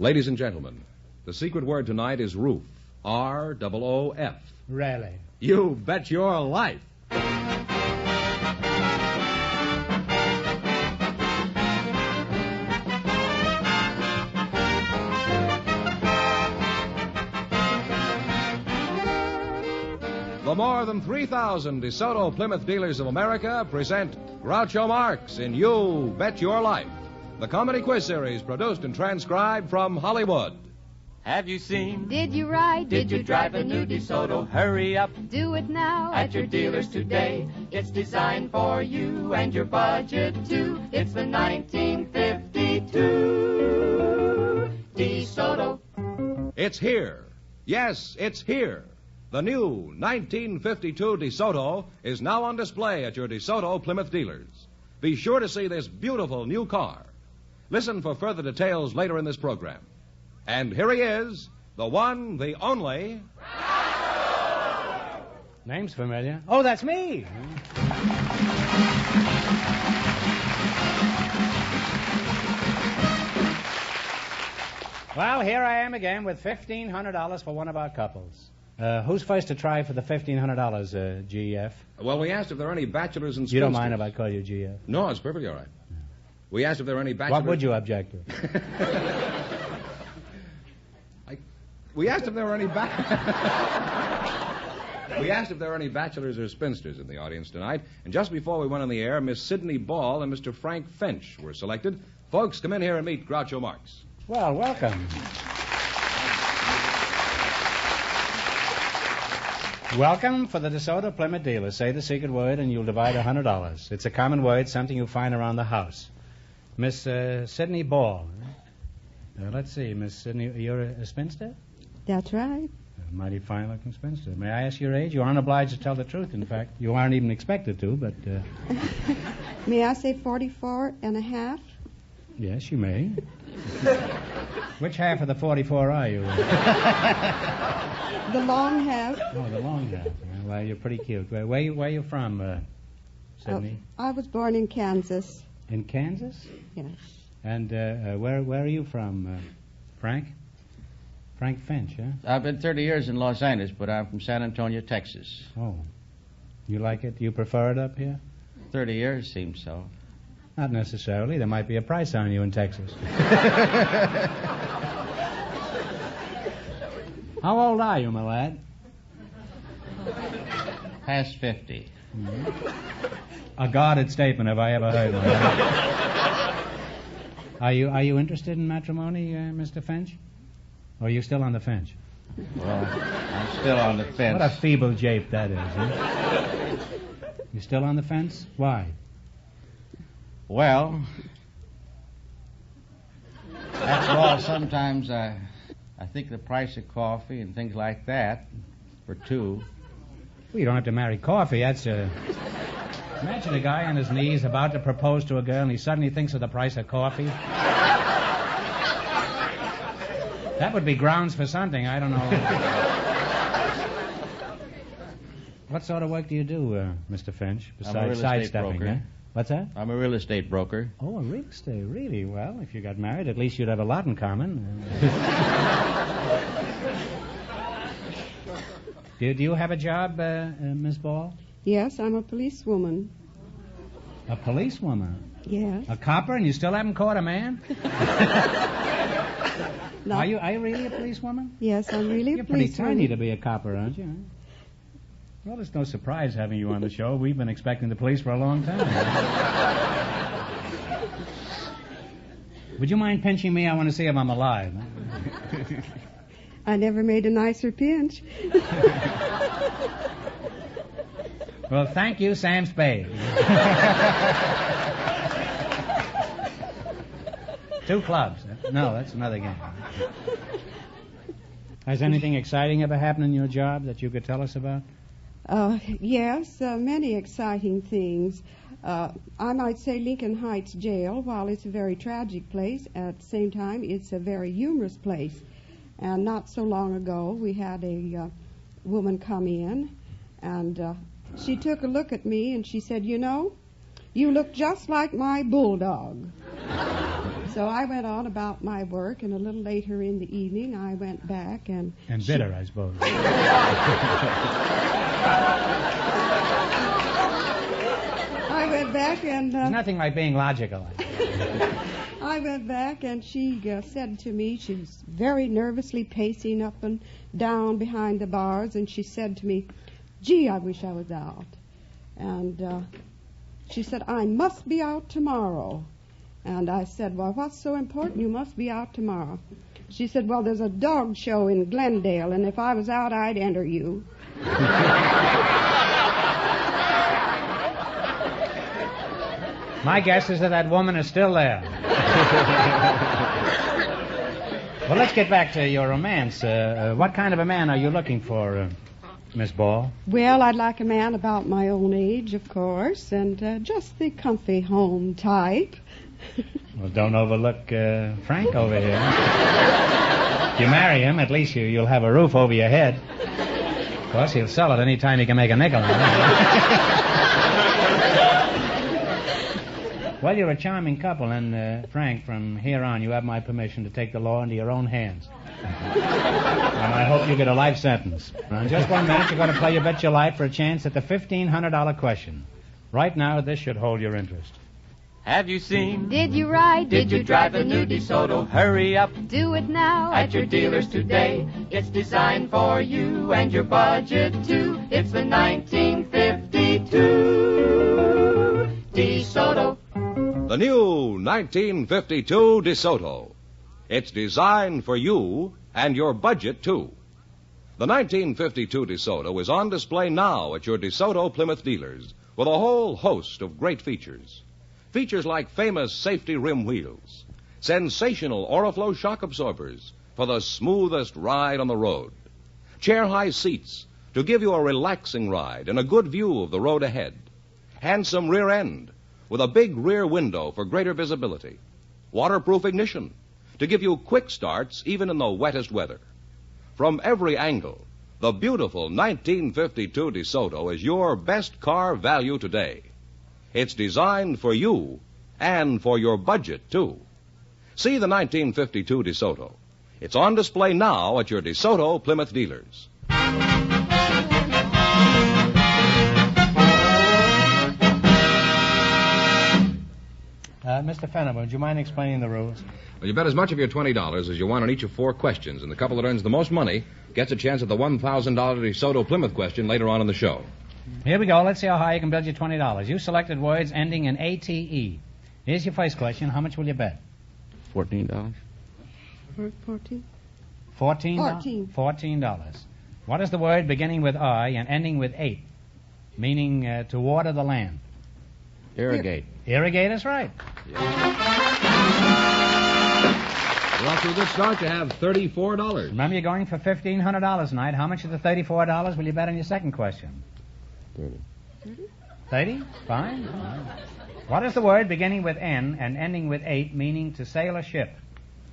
Ladies and gentlemen, the secret word tonight is roof. R-O-O-F. Really? You bet your life. The more than 3,000 DeSoto Plymouth dealers of America present Groucho Marx in You Bet Your Life, the comedy quiz series produced and transcribed from Hollywood. Have you seen? Did you ride? Did you drive a new DeSoto? Hurry up Do it now at your dealers today. It's designed for you and your budget too. It's the 1952 DeSoto. It's here. Yes, it's here. The new 1952 DeSoto is now on display at your DeSoto Plymouth dealers. Be sure to see this beautiful new car. Listen for further details later in this program. And here he is, the one, the only... Name's familiar. Oh, that's me. Well, here I am again with $1,500 for one of our couples. Who's first to try for the $1,500, GF? Well, we asked if there are any bachelors and spinsters. You don't mind if I call you GF? No, it's perfectly all right. We asked if there were any bachelors... What would you object to? We asked if there were any We asked if there were any bachelors or spinsters in the audience tonight, and just before we went on the air, Miss Sidney Ball and Mr. Frank Finch were selected. Folks, come in here and meet Groucho Marx. Well, welcome. Welcome for the DeSoto Plymouth dealers. Say the secret word and you'll divide $100. It's a common word, something you find around the house. Miss Sidney Ball. Let's see, Miss Sidney, you're a spinster? That's right. A mighty fine-looking spinster. May I ask your age? You aren't obliged to tell the truth, in fact. You aren't even expected to, but... May I say 44 and a half? Yes, you may. Which half of the 44 are you? The long half. Oh, the long half. Well, you're pretty cute. Where are you from, Sidney? I was born in Kansas. In Kansas? Yes. And where are you from, Frank? Frank Finch, huh? I've been 30 years in Los Angeles, but I'm from San Antonio, Texas. Oh. You like it? You prefer it up here? 30 years seems so. Not necessarily. There might be a price on you in Texas. How old are you, my lad? Past 50. Mm-hmm. A guarded statement, have I ever heard of it? Are you interested in matrimony, Mr. Finch? Or are you still on the fence? Well, I'm still on the fence. What a feeble jape that is, huh? You still on the fence? Why? Well, after all, sometimes I think the price of coffee and things like that for two. Well, you don't have to marry coffee. That's Imagine a guy on his knees about to propose to a girl and he suddenly thinks of the price of coffee. That would be grounds for something. I don't know. What sort of work do you do, Mr. Finch, besides sidestepping? Broker. Eh? What's that? I'm a real estate broker. Oh, a real estate, really? Well, if you got married, at least you'd have a lot in common. Do you have a job, Miss Ball? Yes, I'm a policewoman. A policewoman? Yes. A copper, and you still haven't caught a man? No. Are you really a policewoman? Yes, I'm really a You're pretty policewoman. tiny to be a copper, aren't you? Well, it's no surprise having you on the show. We've been expecting the police for a long time. Would you mind pinching me? I want to see if I'm alive. I never made a nicer pinch. Well, thank you, Sam Spade. 2 clubs. No, that's another game. Has anything exciting ever happened in your job that you could tell us about? Yes, many exciting things. I might say Lincoln Heights Jail, while it's a very tragic place, at the same time it's a very humorous place. And not so long ago, we had a woman come in, and she took a look at me, and she said, "You know, you look just like my bulldog." So I went on about my work, and a little later in the evening, I went back and... And bitter, I suppose. I went back and... There's nothing like being logical. I went back and she said to me, she was very nervously pacing up and down behind the bars, and she said to me, "Gee, I wish I was out." And she said, "I must be out tomorrow." And I said, "Well, what's so important? You must be out tomorrow." She said, "Well, there's a dog show in Glendale, and if I was out, I'd enter you." My guess is that woman is still there. Well, let's get back to your romance. What kind of a man are you looking for, Miss Ball? Well, I'd like a man about my own age, of course, and just the comfy home type. Well, don't overlook Frank over here. If you marry him, at least you'll have a roof over your head. Of course, he'll sell it any time he can make a nickel on it. Well, you're a charming couple, and Frank, from here on, you have my permission to take the law into your own hands. And I hope you get a life sentence. Now, in just 1 minute, you're going to play You Bet Your Life for a chance at the $1,500 question. Right now, this should hold your interest. Have you seen? Did you ride? Did you drive the new DeSoto? Hurry up Do it now at your dealers today. It's designed for you and your budget too. It's the 1952 DeSoto. The new 1952 DeSoto. It's designed for you and your budget, too. The 1952 DeSoto is on display now at your DeSoto Plymouth dealers with a whole host of great features. Features like famous safety rim wheels, sensational Oriflow shock absorbers for the smoothest ride on the road, chair-high seats to give you a relaxing ride and a good view of the road ahead, handsome rear end with a big rear window for greater visibility, waterproof ignition to give you quick starts even in the wettest weather. From every angle, the beautiful 1952 DeSoto is your best car value today. It's designed for you and for your budget, too. See the 1952 DeSoto. It's on display now at your DeSoto Plymouth dealers. Mr. Fenneman, would you mind explaining the rules? Well, you bet as much of your $20 as you want on each of 4 questions, and the couple that earns the most money gets a chance at the $1,000 DeSoto Plymouth question later on in the show. Here we go. Let's see how high you can build your $20. You selected words ending in ATE. Here's your first question. How much will you bet? $14. 14? $14. $14. What is the word beginning with I and ending with 8, meaning to water the land? Irrigate. Irrigate is right. You're off to a good start to have $34. Remember, you're going for $1,500 tonight. How much of the $34 will you bet on your second question? 30. 30? Fine. All right. What is the word beginning with N and ending with 8, meaning to sail a ship?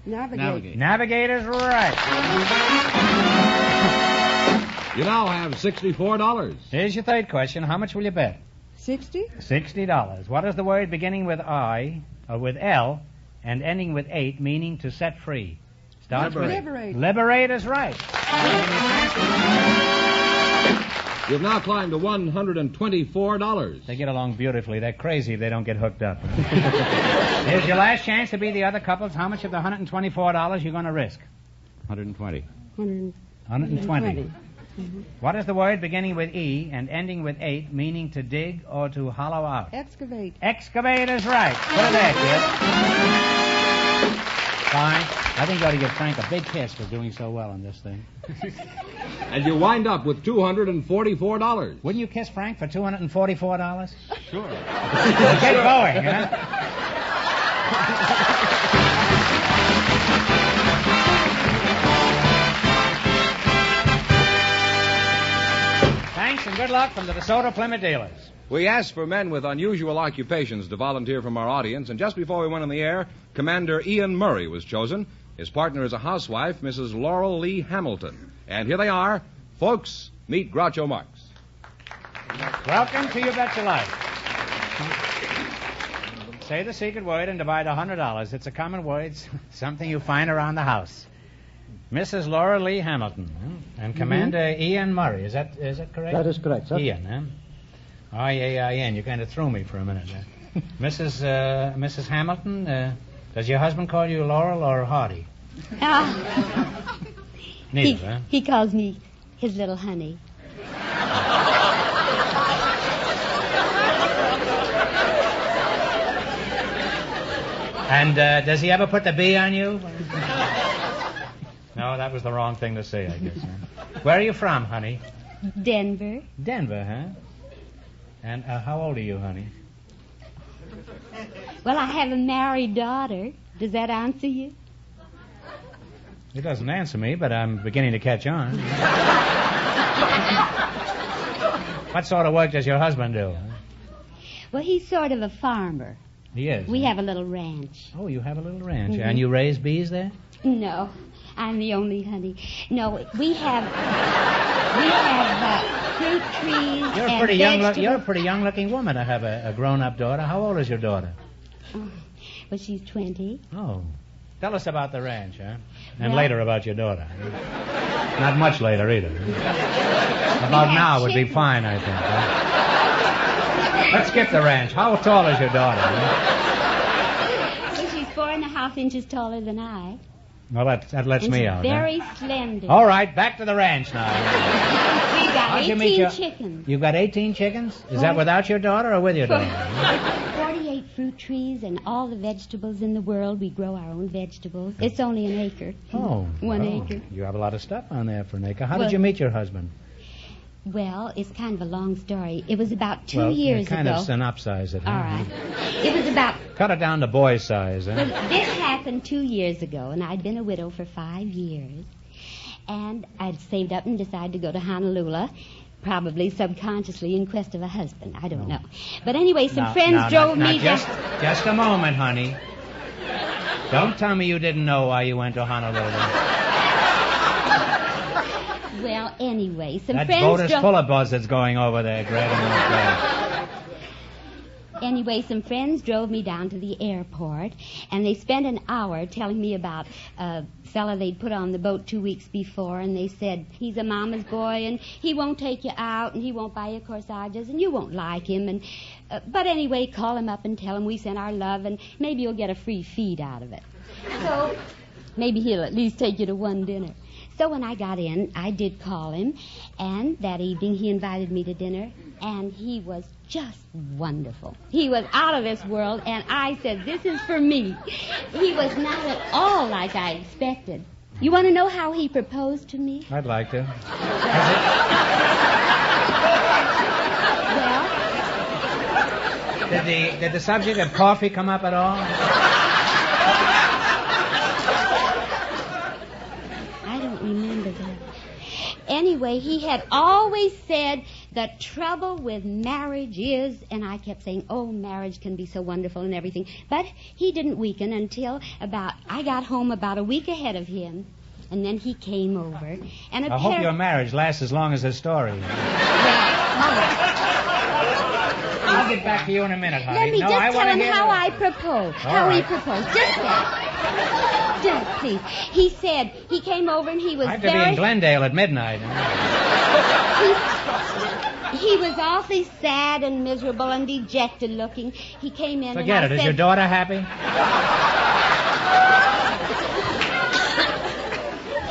Navigate. Navigate is right. You now have $64. Here's your third question. How much will you bet? 60? $60. What is the word beginning with I, or with L, and ending with 8, meaning to set free? Starts with Liberate. Liberate is right. You've now climbed to $124. They get along beautifully. They're crazy if they don't get hooked up. Here's your last chance to be the other couples. How much of the $124 you going to risk? 120. 120. What is the word beginning with E and ending with 8, meaning to dig or to hollow out? Excavate. Excavate is right. Put it there, kid. Fine. I think you ought to give Frank a big kiss for doing so well in this thing. And you wind up with $244. Wouldn't you kiss Frank for $244? Sure. Get going, huh? Thanks and good luck from the DeSoto Plymouth dealers. We asked for men with unusual occupations to volunteer from our audience, and just before we went on the air, Commander Ian Murray was chosen. His partner is a housewife, Mrs. Laurel Lee Hamilton. And here they are. Folks, meet Groucho Marx. Welcome to You Bet Your Life. Say the secret word and divide $100. It's a common word, something you find around the house. Mrs. Laura Lee Hamilton and Commander Ian Murray. Is that correct? That is correct, sir. Ian, huh? I-A-I-N. You kind of threw me for a minute there. Mrs. Hamilton, does your husband call you Laurel or Hardy? Neither, huh? He calls me his little honey. And does he ever put the B on you? No, that was the wrong thing to say, I guess. Huh? Where are you from, honey? Denver. Denver, huh? And how old are you, honey? Well, I have a married daughter. Does that answer you? It doesn't answer me, but I'm beginning to catch on. What sort of work does your husband do? Well, he's sort of a farmer. He is. We have a little ranch. Oh, you have a little ranch. Mm-hmm. And you raise bees there? No, I'm the only honey. No, we have fruit trees You're a and pretty vegetables. You're a pretty young-looking woman to have a grown-up daughter. How old is your daughter? Well, she's 20. Oh. Tell us about the ranch, huh? And Well- later about your daughter. Not much later, either. About have now would be chickens. fine, I think. Huh? Let's skip the ranch. How tall is your daughter? Huh? Well, she's 4.5 inches taller than I. Well, that lets And me she's out. very slender. Huh? All right, back to the ranch now. We've got How'd you meet 18 your- chickens. You've got 18 chickens? Is that without your daughter or with your daughter? 48 fruit trees and all the vegetables in the world. We grow our own vegetables. It's only an acre. Oh. 1 oh. acre. You have a lot of stuff on there for an acre. How Well- did you meet your husband? Well, it's kind of a long story. It was about 2 years kind ago. of synopsize it. Huh? All right. It was about... Cut it down to boy size. Huh? Well, this happened 2 years ago, and I'd been a widow for 5 years. And I'd saved up and decided to go to Honolulu, probably subconsciously in quest of a husband. I don't know. But anyway, some friends drove me to... Just a moment, honey. Don't tell me you didn't know why you went to Honolulu. Well, anyway, some That friends boat is drove... full of buzzards going over there, Greg. Anyway, some friends drove me down to the airport, and they spent an hour telling me about a fella they'd put on the boat 2 weeks before, and they said, he's a mama's boy, and he won't take you out, and he won't buy you corsages, and you won't like him, and... but anyway, call him up and tell him we sent our love, and maybe you'll get a free feed out of it. So, maybe he'll at least take you to one dinner. So when I got in, I did call him, and that evening he invited me to dinner, and he was just wonderful. He was out of this world, and I said, this is for me. He was not at all like I expected. You want to know how he proposed to me? I'd like to. Well, Did the subject of coffee come up at all? I don't remember that. Anyway, he had always said the trouble with marriage is, and I kept saying, oh, marriage can be so wonderful and everything. But he didn't weaken until I got home about a week ahead of him. And then he came over. And I hope your marriage lasts as long as the story. I'll get back to you in a minute, honey. Let me just tell him how I I proposed. All How he right. proposed. Just that. Just, please. He said, he came over and he was I have to be in very... Glendale at midnight. He was awfully sad and miserable and dejected looking. He came in Forget and it. I Is said... your daughter happy?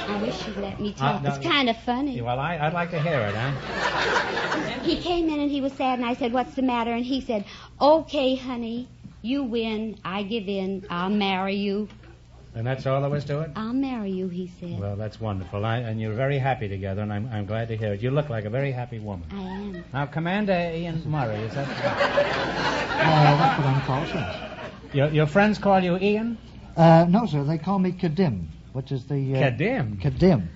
I wish you'd let me talk. No, It's kind of funny. Well, I'd like to hear it, huh? He came in and he was sad, and I said, what's the matter? And he said, okay, honey, you win. I give in. I'll marry you. And that's all there was to it? I'll marry you, he said. Well, that's wonderful. And you're very happy together, and I'm glad to hear it. You look like a very happy woman. I am. Now, Commander Ian Murray, is that... That's what I'm called, sir. Your friends call you Ian? No, sir, they call me Kadim, which is the... Kadim? Kadim.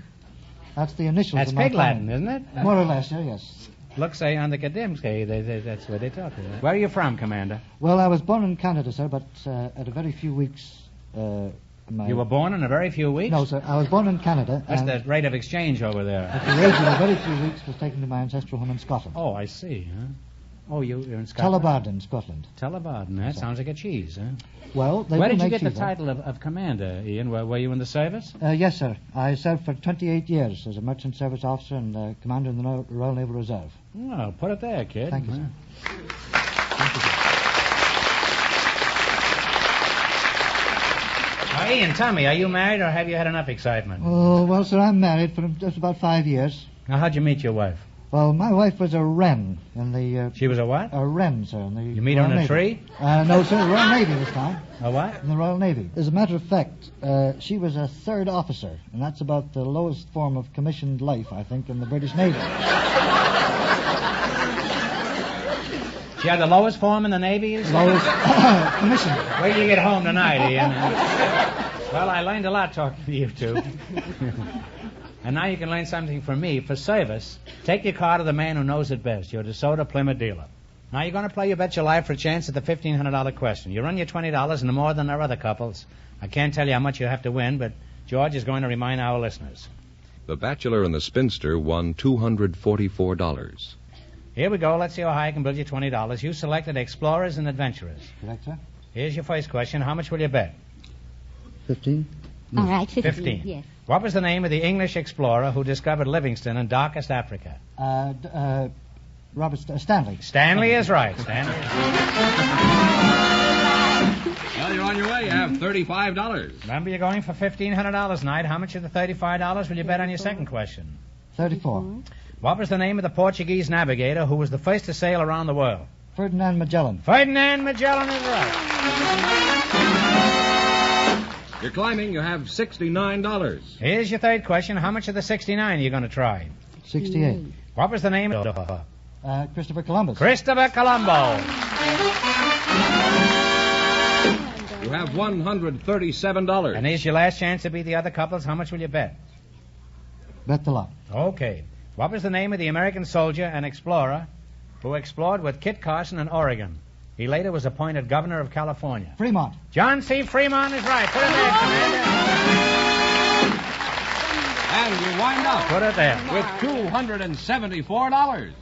That's the initials That's of my Pig Latin, phone. isn't it? More or less, sir, yes. Looks say on the Kadimski, that's where they talk. Where are you from, Commander? Well, I was born in Canada, sir, but at a very few weeks... You were born in a very few weeks? No, sir, I was born in Canada. That's and the rate of exchange over there. at the age of a very few weeks was taken to my ancestral home in Scotland. Oh, I see, huh? Oh, you're in Scotland? Tullibard in Scotland. Tullibard. That sounds like a cheese, huh? Well, they Where do did you make get the cheese, title of commander, Ian? Were you in the service? Yes, sir. I served for 28 years as a merchant service officer and commander in the Royal Naval Reserve. Oh, put it there, kid. Thank you, sir. Thank you, sir. Now, Ian, tell me, are you married or have you had enough excitement? Oh, well, sir, I'm married for just about 5 years. Now, how'd you meet your wife? Well, my wife was a wren in the... She was a what? A wren, sir. In the You meet her Royal in a Navy. tree? No, sir, Royal Navy this time. A what? In the Royal Navy. As a matter of fact, she was a third officer, and that's about the lowest form of commissioned life, I think, in the British Navy. She had the lowest form in the Navy, you said? Lowest commission. Wait till you get home tonight, Ian. Well, I learned a lot talking to you two. And now you can learn something from me. For service, take your car to the man who knows it best, your DeSoto Plymouth dealer. Now you're going to play You Bet Your Life for a chance at the $1,500 question. You run your $20 and more than our other couples. I can't tell you how much you have to win, but George is going to remind our listeners. The Bachelor and the Spinster won $244. Here we go. Let's see how high I can build you $20. You selected Explorers and Adventurers. Correct, sir? Here's your first question. How much will you bet? 15. All right, 15. 15. Yes. What was the name of the English explorer who discovered Livingstone in darkest Africa? Robert Stanley. Stanley is right. Stanley is right. Well, you're on your way. You have $35. Remember, you're going for $1,500 tonight. How much of the $35 will you bet on your second question? 34. What was the name of the Portuguese navigator who was the first to sail around the world? Ferdinand Magellan. Ferdinand Magellan is right. You're climbing. You have $69. Here's your third question. How much of the 69 are you going to try? 68. What was the name of Christopher Columbus. Christopher Colombo. You have $137. And here's your last chance to beat the other couples. How much will you bet? Bet the lot. Okay. What was the name of the American soldier and explorer who explored with Kit Carson in Oregon? He later was appointed governor of California. Fremont. John C. Fremont is right. Put it there, Commander. And you wind up Put it there. with $274.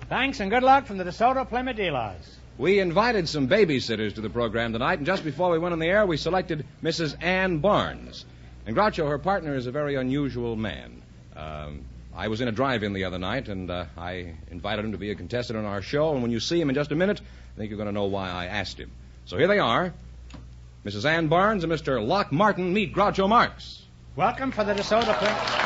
Thanks and good luck from the DeSoto Plymouth dealers. We invited some babysitters to the program tonight, and just before we went on the air, we selected Mrs. Ann Barnes. And Groucho, her partner, is a very unusual man. I was in a drive-in the other night, and I invited him to be a contestant on our show, and when you see him in just a minute, I think you're going to know why I asked him. So here they are. Mrs. Ann Barnes and Mr. Locke Martin meet Groucho Marx. Welcome for the DeSoto Plymouth.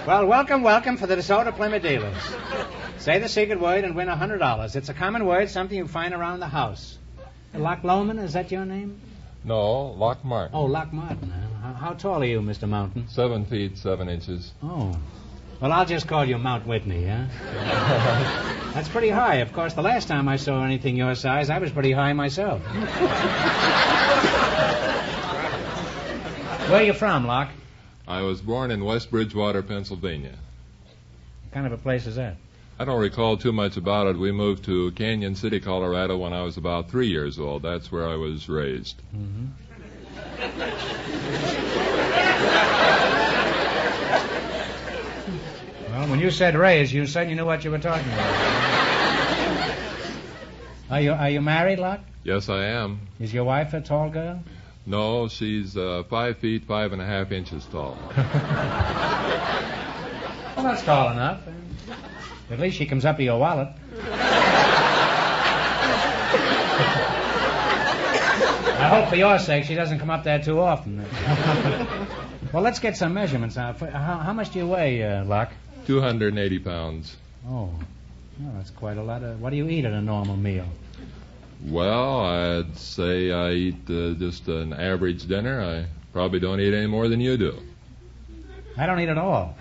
Well, welcome for the DeSoto Plymouth dealers. Say the secret word and win $100. It's a common word, something you find around the house. Locke Lohman, is that your name? No, Locke Martin. Oh, Locke Martin. How tall are you, Mr. Mountain? 7 feet, 7 inches. Oh. Well, I'll just call you Mount Whitney, huh? That's pretty high. Of course, the last time I saw anything your size, I was pretty high myself. Where are you from, Locke? I was born in West Bridgewater, Pennsylvania. What kind of a place is that? I don't recall too much about it. We moved to Canyon City, Colorado when I was about 3 years old. That's where I was raised. Mm-hmm. Well, when you said raised, you said you knew what you were talking about. Are you married, Locke? Yes, I am. Is your wife a tall girl? No, she's 5 feet, 5.5 inches tall. Well, that's tall enough. At least she comes up to your wallet. I hope for your sake she doesn't come up there too often. Well, let's get some measurements now. How much do you weigh, Locke? 280 pounds. Oh, that's quite a lot. What do you eat at a normal meal? Well, I'd say I eat just an average dinner. I probably don't eat any more than you do. I don't eat at all.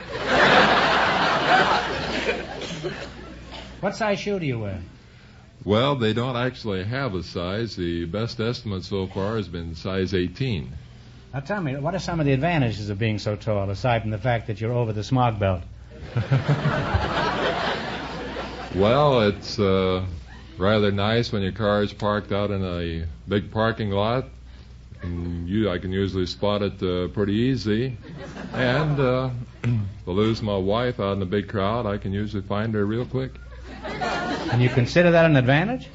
What size shoe do you wear? Well, they don't actually have a size. The best estimate so far has been size 18. Now tell me, what are some of the advantages of being so tall, aside from the fact that you're over the smog belt? Well, it's rather nice when your car is parked out in a big parking lot. I can usually spot it pretty easy. And if I lose my wife out in a big crowd, I can usually find her real quick. And you consider that an advantage?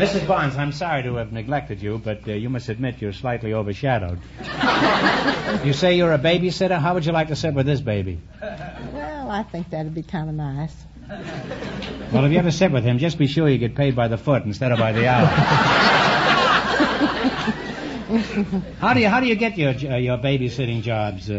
Mrs. Barnes, I'm sorry to have neglected you, but you must admit you're slightly overshadowed. You say you're a babysitter? How would you like to sit with this baby? Well, I think that'd be kind of nice. Well, if you ever sit with him, just be sure you get paid by the foot instead of by the hour. How do you get your babysitting jobs,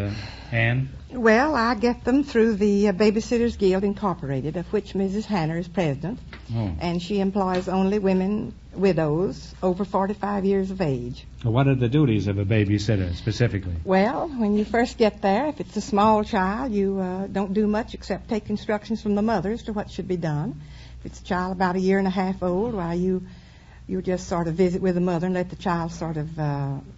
Ann? Well, I get them through the Babysitters Guild Incorporated, of which Mrs. Hanner is president. Oh. And she employs only women, widows, over 45 years of age. Well, what are the duties of a babysitter, specifically? Well, when you first get there, if it's a small child, you don't do much except take instructions from the mother as to what should be done. If it's a child about 1.5 years old, why, you just sort of visit with the mother and let the child sort of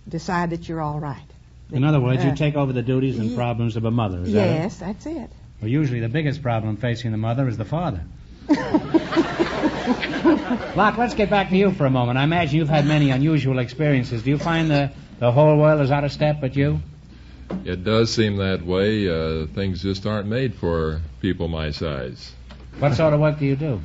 decide that you're all right. In other words, you take over the duties and problems of a mother, is that it? Yes, that's it. Well, usually the biggest problem facing the mother is the father. Locke, let's get back to you for a moment. I imagine you've had many unusual experiences. Do you find the whole world is out of step but you? It does seem that way. Things just aren't made for people my size. What sort of work do you do?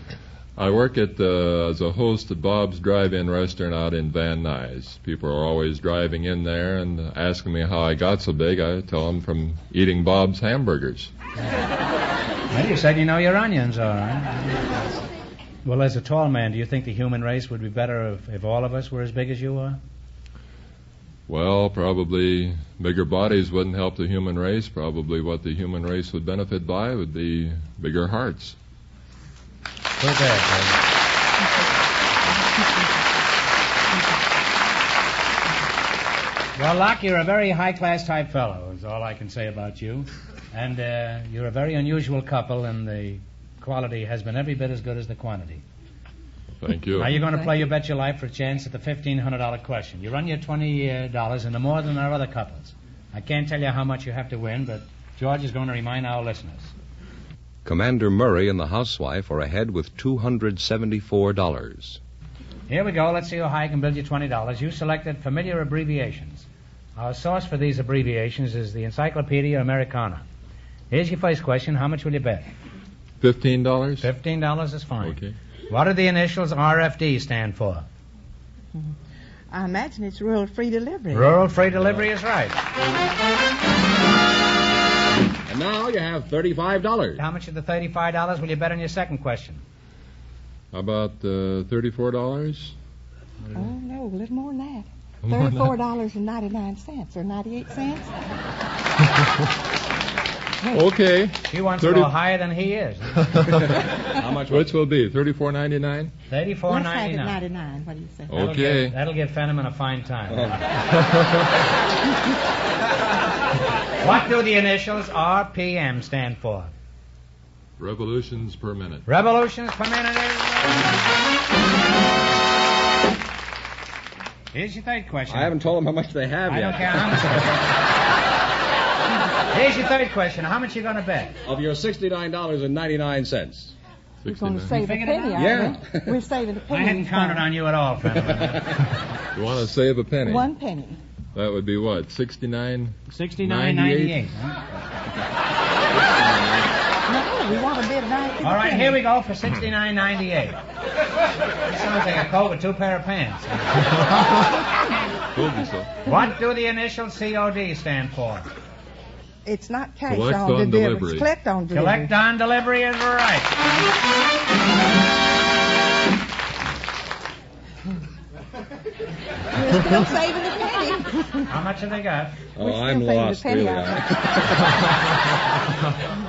I work as a host at Bob's Drive-In restaurant out in Van Nuys. People are always driving in there and asking me how I got so big. I tell them from eating Bob's hamburgers. Well, you said you know your onions, all right. Well, as a tall man, do you think the human race would be better if all of us were as big as you are? Well, probably bigger bodies wouldn't help the human race. Probably what the human race would benefit by would be bigger hearts. Put it there, Well, Locke, you're a very high-class type fellow, is all I can say about you. And you're a very unusual couple, and the quality has been every bit as good as the quantity. Thank you. Now you're going to play your Bet Your Life for a chance at the $1,500 question. You run your $20 into more than our other couples. I can't tell you how much you have to win, but George is going to remind our listeners. Commander Murray and the housewife are ahead with $274. Here we go. Let's see how high I can build you $20. You selected familiar abbreviations. Our source for these abbreviations is the Encyclopedia Americana. Here's your first question. How much will you bet? $15? $15 is fine. Okay. What do the initials RFD stand for? I imagine it's Rural Free Delivery. Rural Free Delivery is right. And now you have $35. How much of the $35 will you bet on your second question? How about $34? Oh, no, a little more than that. $34.99 or 98 cents. Okay. He wants to go higher than he is. How much? Which will be $34.99? $34.99. Let's have it 99. What do you say? Okay. That'll give Fenneman a fine time. What do the initials RPM stand for? Revolutions per minute. Revolutions per minute. Here's your third question. I haven't told them how much they have I yet. don't care how much. Here's your third question. How much are you going to bet? Of your $69.99. We're going to save a figured it penny, out? aren't we? We're saving a penny. I hadn't counted on you at all, Fenneman. You want to save a penny? 1 penny. That would be what? $69.98? $69.98. No, we want to bid 90. All right, here we go for $69.98. This sounds like a coat with two pair of pants. Told you so. What do the initials COD stand for? It's not cash Collect on on delivery. delivery. It's collect on delivery. Collect on delivery is right. We're still saving a penny. How much have they got? Oh, still I'm saving lost, the penny really. out.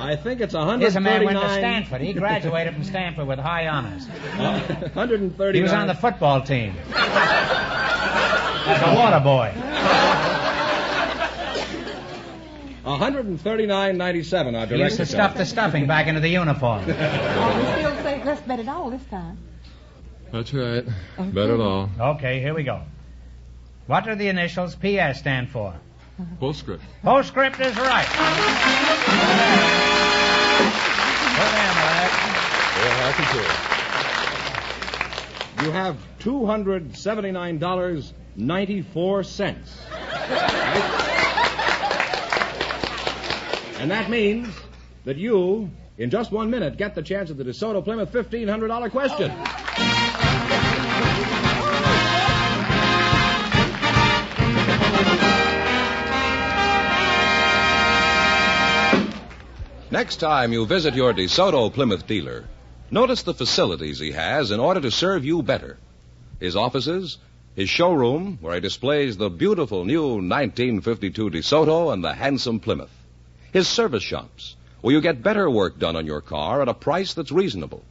I think it's Here's a man went to 139. Stanford. He graduated from Stanford with high honors. 139. He was on the football team. As a water boy. $139.97. Our He used to stuff the stuffing back into the uniform. Oh, we still save. Let's bet it all this time. That's right. Bet it all. Okay, here we go. What do the initials PS stand for? Postscript. Postscript is right. Put them, Alex. You're happy too. You have $279.94. Right? And that means that you, in just 1 minute, get the chance at the DeSoto Plymouth $1,500 question. Next time you visit your DeSoto Plymouth dealer, notice the facilities he has in order to serve you better. His offices, his showroom, where he displays the beautiful new 1952 DeSoto and the handsome Plymouth. His service shops, where you get better work done on your car at a price that's reasonable.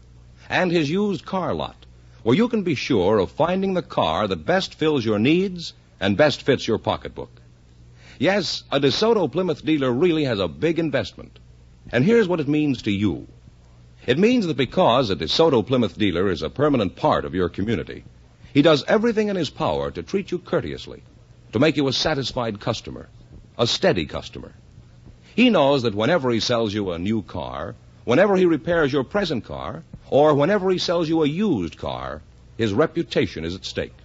And his used car lot, where you can be sure of finding the car that best fills your needs and best fits your pocketbook. Yes, a DeSoto Plymouth dealer really has a big investment. And here's what it means to you. It means that because a DeSoto Plymouth dealer is a permanent part of your community, he does everything in his power to treat you courteously, to make you a satisfied customer, a steady customer. He knows that whenever he sells you a new car, whenever he repairs your present car, or whenever he sells you a used car, his reputation is at stake.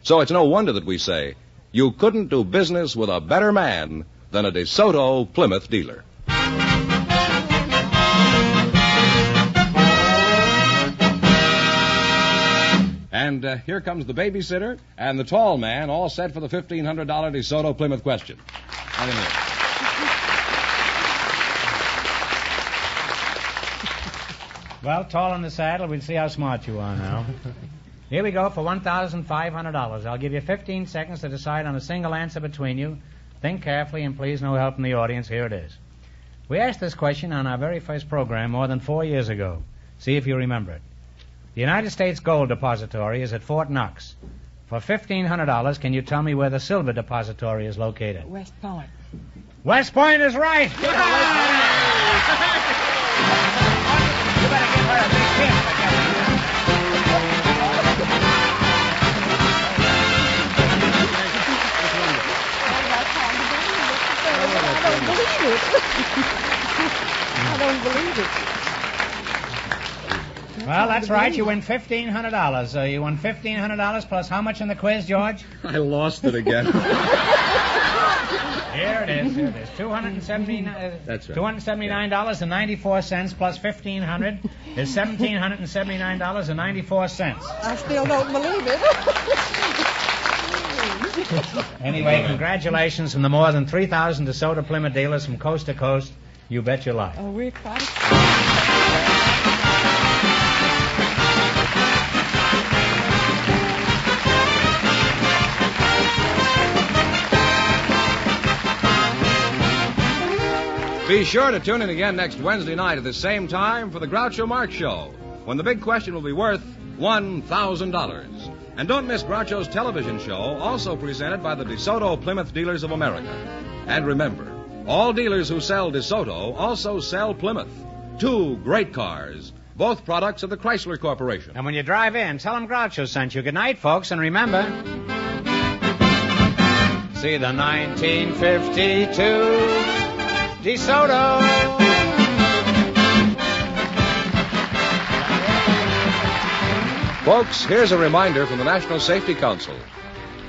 So it's no wonder that we say, you couldn't do business with a better man than a DeSoto Plymouth dealer. And here comes the babysitter and the tall man, all set for the $1,500 DeSoto Plymouth question. Well, tall in the saddle, we'll see how smart you are now. Here we go for $1,500. I'll give you 15 seconds to decide on a single answer between you. Think carefully, and please no help from the audience. Here it is. We asked this question on our very first program more than 4 years ago. See if you remember it. The United States Gold Depository is at Fort Knox. For $1,500, can you tell me where the Silver Depository is located? West Point. West Point is right. You better give her a big kiss. I don't believe it. Well, that's right. You win $1,500. You won $1,500 plus how much in the quiz, George? I lost it again. Here it is. $279. That's right. $279.94 plus $1,500 is $1,779.94. I still don't believe it. Anyway, congratulations from the more than 3,000 DeSoto Plymouth dealers from coast to coast. You bet your life. Oh, we're excited. Be sure to tune in again next Wednesday night at the same time for the Groucho Marx Show, when the big question will be worth $1,000. And don't miss Groucho's television show, also presented by the DeSoto Plymouth Dealers of America. And remember, all dealers who sell DeSoto also sell Plymouth. Two great cars, both products of the Chrysler Corporation. And when you drive in, tell them Groucho sent you. Good night, folks, and remember, see the 1952 DeSoto. Folks, here's a reminder from the National Safety Council.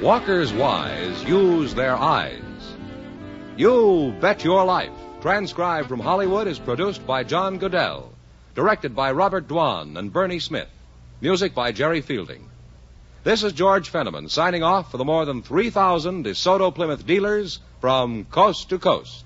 Walkers wise use their eyes. You Bet Your Life, transcribed from Hollywood, is produced by John Goodell. Directed by Robert Dwan and Bernie Smith. Music by Jerry Fielding. This is George Fenneman signing off for the more than 3,000 DeSoto Plymouth dealers from coast to coast.